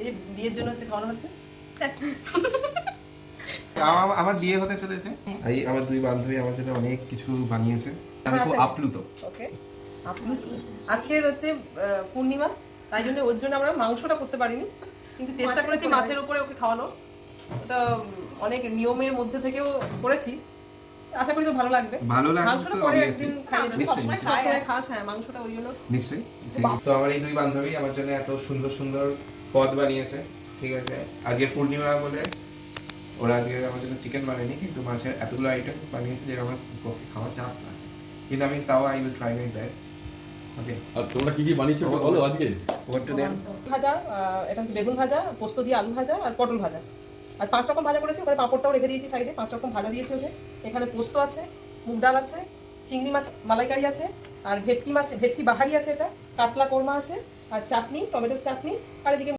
এই বিয়ের জন্য হচ্ছে খাওয়ানো হচ্ছে। আমার বিয়ে হতে চলেছে, এই আমার দুই বান্ধবী আমার জন্য অনেক কিছু বানিয়েছে, আমি খুব আপ্লুত। ওকে, আপ্লুত। আজকের হচ্ছে পূর্ণিমা, তাই জন্য ওর জন্য আমরা মাংসটা করতে পারিনি, কিন্তু চেষ্টা করেছি মাছের উপরে ওকে খাওয়ানো। ওটা অনেক নিয়মের মধ্যে থেকেও করেছি, আশা করি তো ভালো লাগবে। ভালো লাগবে মাংসটা তো পরে obviously। একদিন খাইয়ে দেবো, নিশ্চয়ই, সবসময় নিশ্চয়ই। খায় খাস, হ্যাঁ মাংসটা ওই জন্য। নিশ্চয়ই। তো আমার এই দুই বান্ধবী আমার জন্য এত সুন্দর সুন্দর পদ বানিয়েছে, ঠিক আছে। আজকে পূর্ণিমা বলে ওরা আজকে আমার জন্য চিকেন বানায়নি, কিন্তু মাছের এতগুলো আইটেম বানিয়েছে যে আমার পক্ষে খাওয়া চাপ আছে, কিন্তু আমি তাও I will try my best. Okay, আর তোমরা কি কি বানিয়েছো একটু বলো আজকে। Over to them. ভাজা, এটা হচ্ছে বেগুন ভাজা, পোস্ত দিয়ে আলু ভাজা আর পটল ভাজা, আর 5 রকম ভাজা করেছি। ওখানে পাঁপড়টাও রেখে দিয়েছি সাইডে, 5 রকম ভাজা দিয়েছি ওকে। এখানে পোস্ত আছে, মুগ ডাল আছে, চিংড়ি মাছ মালাইকারি আছে, আর ভেটকি মাছ, ভেটকি বাহারি আছে, এটা কাতলা কোরমা আছে, আর চাটনি, টমেটোর চাটনি, আর এদিকে